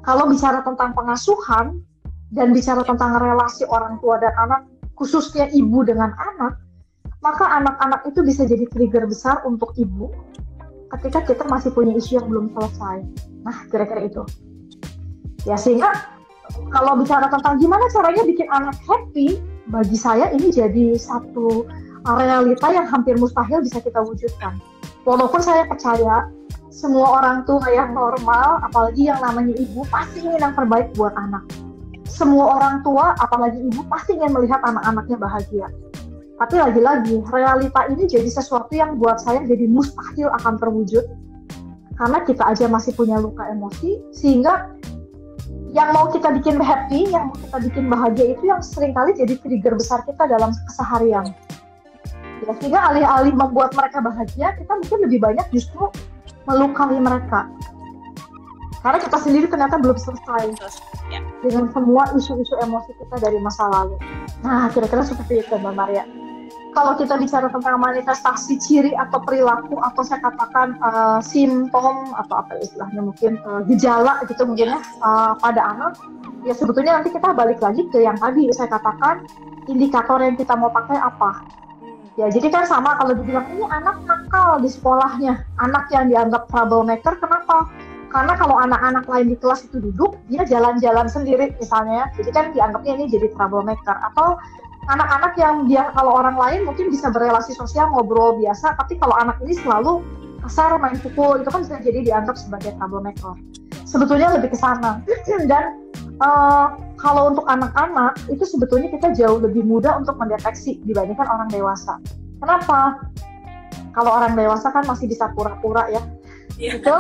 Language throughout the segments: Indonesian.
Kalau bicara tentang pengasuhan dan bicara tentang relasi orang tua dan anak, khususnya ibu dengan anak, maka anak-anak itu bisa jadi trigger besar untuk ibu ketika kita masih punya isu yang belum selesai. Nah, kira-kira itu. Ya, sehingga kalau bicara tentang gimana caranya bikin anak happy, bagi saya ini jadi satu realita yang hampir mustahil bisa kita wujudkan. Walaupun saya percaya semua orang tua yang normal, apalagi yang namanya ibu, pasti ingin yang terbaik buat anak. Semua orang tua, apalagi ibu, pasti ingin melihat anak-anaknya bahagia. Tapi lagi-lagi, realita ini jadi sesuatu yang buat saya jadi mustahil akan terwujud. Karena kita aja masih punya luka emosi, sehingga yang mau kita bikin happy, yang mau kita bikin bahagia itu yang seringkali jadi trigger besar kita dalam keseharian. Ya, sehingga alih-alih membuat mereka bahagia, kita mungkin lebih banyak justru melukai mereka. Karena kita sendiri ternyata belum selesai dengan semua isu-isu emosi kita dari masa lalu. Nah, kira-kira seperti itu, Mbak Maria. Kalau kita bicara tentang manifestasi ciri atau perilaku, atau saya katakan simptom, atau apa istilahnya mungkin gejala gitu mungkin ya, pada anak, ya sebetulnya nanti kita balik lagi ke yang tadi saya katakan, indikator yang kita mau pakai apa. Ya, jadi kan sama kalau dibilang ini anak nakal di sekolahnya, anak yang dianggap troublemaker, kenapa? Karena kalau anak-anak lain di kelas itu duduk, dia jalan-jalan sendiri misalnya, jadi kan dianggapnya ini jadi troublemaker. Atau anak-anak yang dia kalau orang lain mungkin bisa berelasi sosial, ngobrol biasa, tapi kalau anak ini selalu kasar, main pukul, itu kan bisa jadi dianggap sebagai troublemaker. Sebetulnya lebih ke sana. Dan kalau untuk anak-anak itu sebetulnya kita jauh lebih mudah untuk mendeteksi dibandingkan orang dewasa. Kenapa? Kalau orang dewasa kan masih bisa pura-pura ya. Itu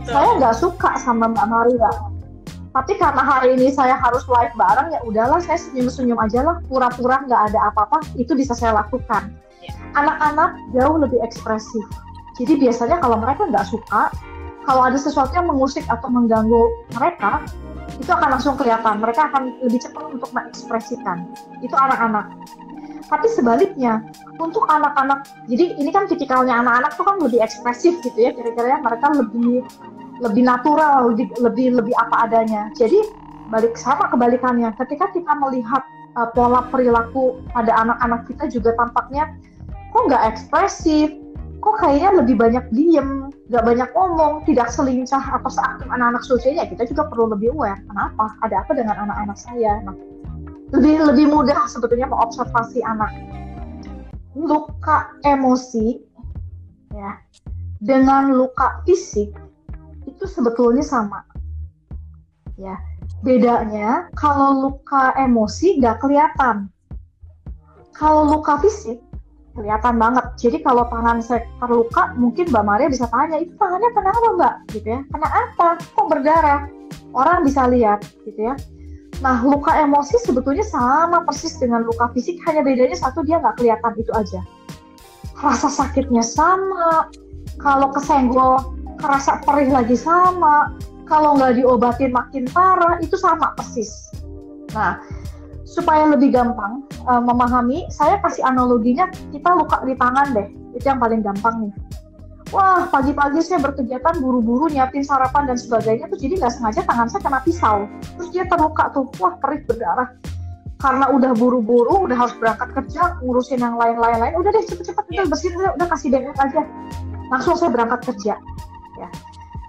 saya nggak suka sama Mbak Maria. Tapi karena hari ini saya harus live bareng, ya udahlah saya senyum-senyum aja lah, pura-pura nggak ada apa-apa, itu bisa saya lakukan. Anak-anak jauh lebih ekspresif. Jadi biasanya kalau mereka nggak suka, kalau ada sesuatu yang mengusik atau mengganggu mereka, itu akan langsung kelihatan. Mereka akan lebih cepat untuk mengekspresikan. Itu anak-anak. Tapi sebaliknya, untuk anak-anak, jadi ini kan tipikalnya anak-anak tuh kan lebih ekspresif gitu ya, kira-kira mereka lebih natural, lebih apa adanya. Jadi balik sama kebalikannya, ketika kita melihat pola perilaku pada anak-anak kita juga tampaknya kok nggak ekspresif, kok kayaknya lebih banyak diem, nggak banyak ngomong, tidak selincah atau seaktif anak-anak seusianya, kita juga perlu lebih aware. Kenapa? Ada apa dengan anak-anak saya? Nah, lebih mudah sebetulnya mengobservasi anak. Luka emosi ya dengan luka fisik itu sebetulnya sama. Ya, bedanya kalau luka emosi nggak kelihatan. Kalau luka fisik kelihatan banget. Jadi kalau tangan saya terluka, mungkin Mbak Maria bisa tanya, itu tangannya kenapa Mbak? Gitu ya. Kena apa? Kok berdarah? Orang bisa lihat, gitu ya. Nah, luka emosi sebetulnya sama persis dengan luka fisik, hanya bedanya satu, dia nggak kelihatan, itu aja. Rasa sakitnya sama, kalau kesenggol, kerasa perih lagi sama, kalau nggak diobatin makin parah, itu sama persis. Nah, supaya lebih gampang memahami, saya kasih analoginya, kita luka di tangan deh, itu yang paling gampang nih. Wah, pagi-pagi saya berkegiatan buru-buru nyiapin sarapan dan sebagainya, terus jadi nggak sengaja tangan saya kena pisau, terus dia terluka tuh, wah perih berdarah. Karena udah buru-buru, udah harus berangkat kerja, ngurusin yang lain-lain, udah deh cepet-cepet kita bersihin, udah kasih dengkul aja. Langsung saya berangkat kerja. Ya.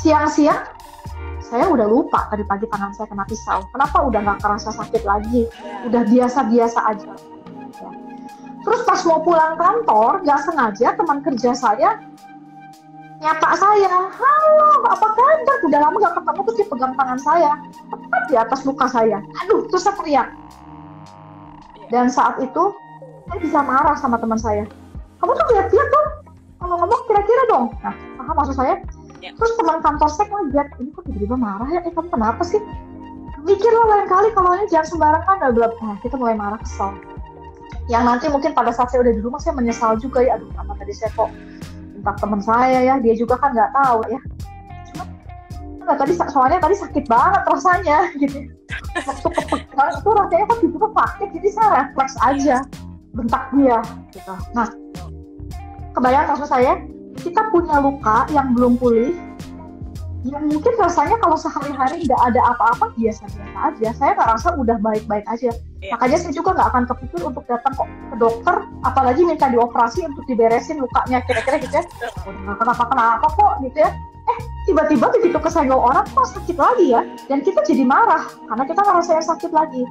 Siang-siang, saya udah lupa tadi pagi tangan saya kena pisau. Kenapa? Udah nggak kerasa sakit lagi, udah biasa-biasa aja. Ya. Terus pas mau pulang kantor, nggak sengaja teman kerja saya nyapa saya, halo, apa kabar? Udah lama gak ketemu, terus dia pegang tangan saya, tepat di atas muka saya. Aduh, terus saya teriak. Dan saat itu, saya bisa marah sama teman saya. Kamu tuh lihat-lihat dong, kalau ngomong kira-kira dong. Nah, paham maksud saya? Terus teman kantor saya ngeliat, ini kok tiba-tiba marah ya? Kamu kenapa sih? Mikir lo lain kali, kalau ini jangan sembarangan. Nah, kita mulai marah, kesel. Yang nanti mungkin pada saat saya udah di rumah, saya menyesal juga ya, aduh, kenapa tadi saya kok entah teman saya ya, dia juga kan nggak tahu ya. Cuma nggak tadi, soalnya tadi sakit banget rasanya gitu. Waktu kepegang itu rasanya kok tiba-tiba sakit, jadi saya refleks aja bentak dia gitu. Nah, kebayang maksud saya, kita punya luka yang belum pulih, yang mungkin rasanya kalau sehari-hari nggak ada apa-apa biasa-biasa aja, saya nggak rasa udah baik-baik aja. Makanya saya juga nggak akan kepikir untuk datang kok ke dokter, apalagi minta dioperasi untuk diberesin lukanya kira-kira gitu ya. Nggak kenapa-kenapa kok gitu ya. Tiba-tiba begitu kesenggol orang kok sakit lagi ya, dan kita jadi marah karena kita ngerasain sakit lagi.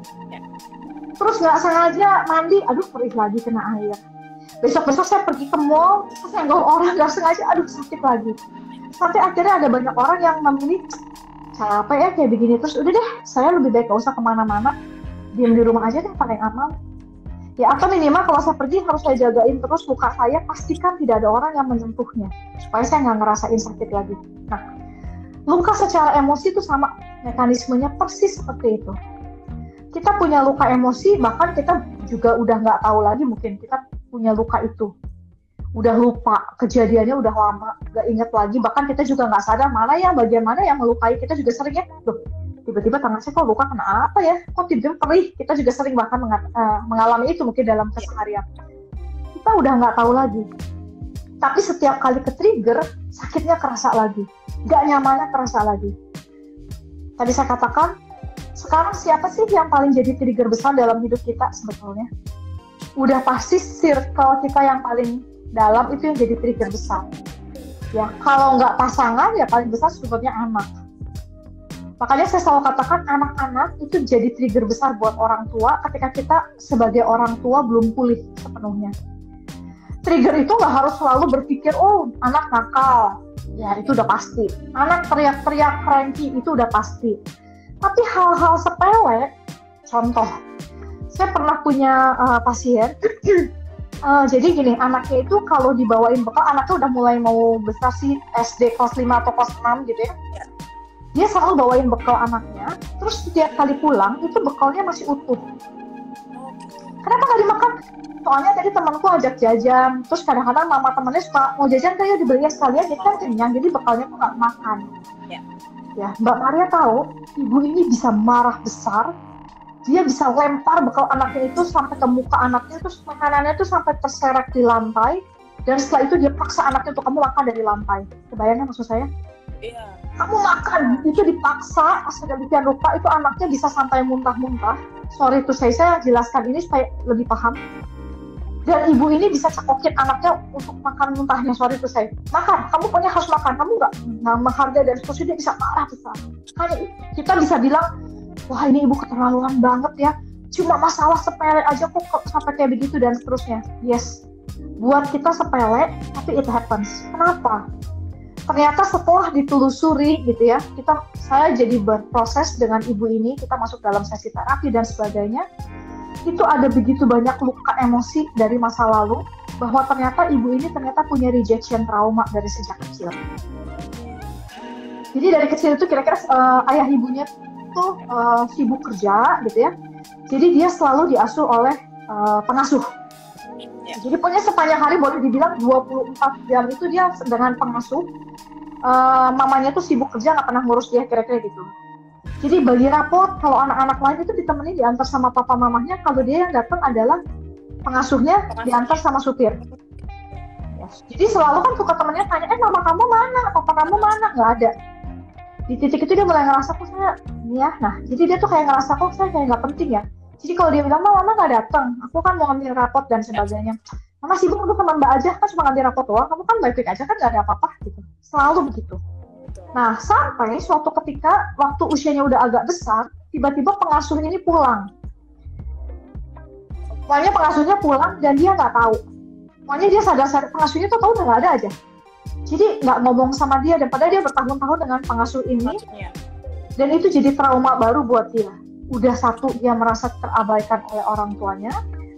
Terus nggak sengaja mandi, aduh perih lagi kena air. Besok-besok saya pergi ke mall, kesenggol orang nggak sengaja, aduh sakit lagi. Sampai akhirnya ada banyak orang yang memilih capek ya kayak begini, terus udah deh saya lebih baik gak usah kemana-mana, diam di rumah aja deh paling aman. Ya atau minimal kalau saya pergi harus saya jagain terus luka saya, pastikan tidak ada orang yang menyentuhnya supaya saya nggak ngerasain sakit lagi. Nah, luka secara emosi itu sama, mekanismenya persis seperti itu. Kita punya luka emosi, bahkan kita juga udah nggak tahu lagi mungkin kita punya luka itu. Udah lupa, kejadiannya udah lama, nggak inget lagi, bahkan kita juga nggak sadar bagian mana yang melukai kita juga sering ya. Loh, tiba-tiba tangan saya kok luka kena apa ya? Kok tiba-tiba perih? Kita juga sering bahkan mengalami itu mungkin dalam keseharian. Kita udah nggak tahu lagi. Tapi setiap kali ke-trigger, sakitnya kerasa lagi. Nggak nyamannya kerasa lagi. Tadi saya katakan, sekarang siapa sih yang paling jadi trigger besar dalam hidup kita sebetulnya? Udah pasti circle kita yang paling dalam itu yang jadi trigger besar. Ya, kalau nggak pasangan, ya paling besar sebetulnya anak. Makanya saya selalu katakan anak-anak itu jadi trigger besar buat orang tua ketika kita sebagai orang tua belum pulih sepenuhnya. Trigger itu nggak harus selalu berpikir, oh anak nakal, ya itu udah pasti. Anak teriak-teriak cranky, itu udah pasti. Tapi hal-hal sepele, contoh, saya pernah punya pasien, jadi gini, anaknya itu kalau dibawain bekal, anaknya udah mulai mau besar sih, SD kelas 5 atau kelas 6 gitu ya. Dia selalu bawain bekal anaknya, terus setiap kali pulang, itu bekalnya masih utuh. Kenapa nggak dimakan? Soalnya tadi temanku ajak jajan, terus kadang-kadang mama temennya suka, mau jajan kayak dibelinya sekalian, jadi kan kenyang, jadi bekalnya tuh nggak makan. Ya, Mbak Maria tahu, ibu ini bisa marah besar, dia bisa lempar bekal anaknya itu sampai ke muka anaknya, terus makanannya itu sampai terserak di lantai, dan setelah itu dia paksa anaknya untuk kamu makan dari lantai. Kebayangnya maksud saya? Iya. Kamu makan, itu dipaksa, sedemikian rupa itu anaknya bisa sampai muntah-muntah. Sorry tuh saya jelaskan ini supaya lebih paham. Dan ibu ini bisa cekokin anaknya untuk makan muntahnya, sorry tuh saya. Makan, kamu pokoknya harus makan, kamu nggak menghargai dan seterusnya, dia bisa marah besar. Karena kita bisa bilang, wah ini ibu keterlaluan banget ya, cuma masalah sepele aja kok sampai kayak begitu dan seterusnya. Yes, buat kita sepele, tapi it happens. Kenapa? Ternyata setelah ditelusuri gitu ya, saya jadi berproses dengan ibu ini, kita masuk dalam sesi terapi dan sebagainya, itu ada begitu banyak luka emosi dari masa lalu, bahwa ternyata ibu ini punya rejection trauma dari sejak kecil. Jadi dari kecil itu kira-kira ayah ibunya tuh sibuk kerja gitu ya, jadi dia selalu diasuh oleh pengasuh. Jadi pokoknya sepanjang hari boleh dibilang 24 jam itu dia dengan pengasuh. Mamanya tuh sibuk kerja, nggak pernah ngurus dia, kira-kira gitu. Jadi bagi rapot, kalau anak-anak lain itu ditemenin diantar sama papa mamahnya, kalau dia yang datang adalah pengasuhnya diantar sama supir. Jadi selalu kan suka temennya tanya, mama kamu mana, papa kamu mana, nggak ada. Di titik itu dia mulai ngerasa kok saya ini ya, nah jadi dia tuh kayak ngerasa kok saya kayak nggak penting ya. Jadi kalau dia bilang mama nggak datang, aku kan mau ngambil rapot dan sebagainya. Mama sibuk, udah teman mbak aja, kan cuma ngambil rapot doang, kamu kan baik-baik aja kan, nggak ada apa-apa gitu. Selalu begitu. Nah sampai suatu ketika waktu usianya udah agak besar, tiba-tiba pengasuh ini pulang. Pokoknya pengasuhnya pulang dan dia nggak tahu. Pokoknya dia sadar pengasuhnya tuh tahu udah nggak ada aja. Jadi nggak ngomong sama dia, dan padahal dia bertahun-tahun dengan pengasuh ini. Dan itu jadi trauma baru buat dia. Udah satu, dia merasa terabaikan oleh orang tuanya.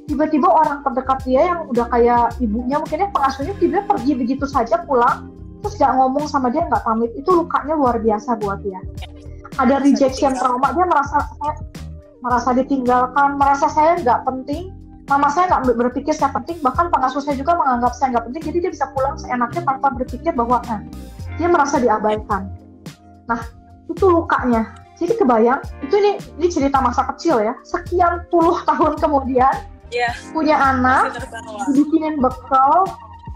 Tiba-tiba orang terdekat dia yang udah kayak ibunya, mungkin ya pengasuhnya, tiba-tiba pergi begitu saja pulang, terus nggak ngomong sama dia, nggak pamit. Itu lukanya luar biasa buat dia. Ada rejection trauma, dia merasa ditinggalkan, merasa saya nggak penting. Mama saya nggak berpikir saya penting, bahkan pengasuh saya juga menganggap saya nggak penting, jadi dia bisa pulang seenaknya tanpa berpikir bahwa dia merasa diabaikan. Nah, itu lukanya. Jadi kebayang, itu ini cerita masa kecil ya, sekian puluh tahun kemudian, punya anak, dibikinin bekal,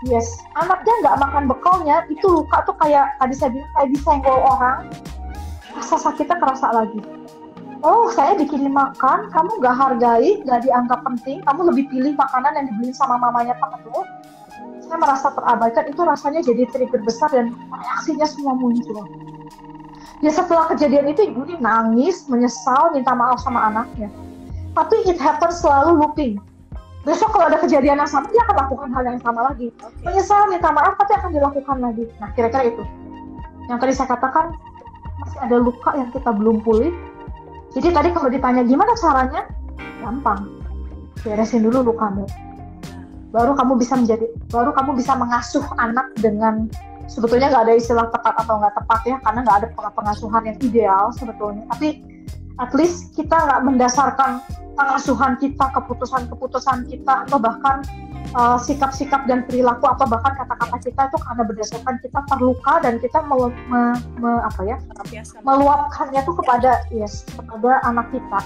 Yes, anaknya nggak makan bekalnya, itu luka tuh kayak tadi saya bilang kayak disenggol orang, rasa sakitnya kerasa lagi. Oh, saya dikirim makan, kamu nggak hargai, nggak dianggap penting, kamu lebih pilih makanan yang dibeli sama mamanya temenmu. Saya merasa terabaikan, itu rasanya jadi trigger besar dan reaksinya semua muncul. Ya setelah kejadian itu ibu ini nangis, menyesal, minta maaf sama anaknya. Tapi it happens selalu looping. Besok kalau ada kejadian yang sama, dia akan lakukan hal yang sama lagi. Menyesal, minta maaf, tapi akan dilakukan lagi. Nah, kira-kira itu. Yang tadi saya katakan, masih ada luka yang kita belum pulih. Jadi tadi kalau ditanya gimana caranya, gampang. Beresin dulu lukamu. Baru kamu bisa mengasuh anak dengan, sebetulnya nggak ada istilah tepat atau nggak tepat ya, karena nggak ada pengasuhan yang ideal sebetulnya. Tapi at least kita nggak mendasarkan pengasuhan kita, keputusan-keputusan kita, atau bahkan sikap-sikap dan perilaku atau bahkan kata-kata kita itu karena berdasarkan kita terluka dan kita meluapkannya tuh kepada anak kita.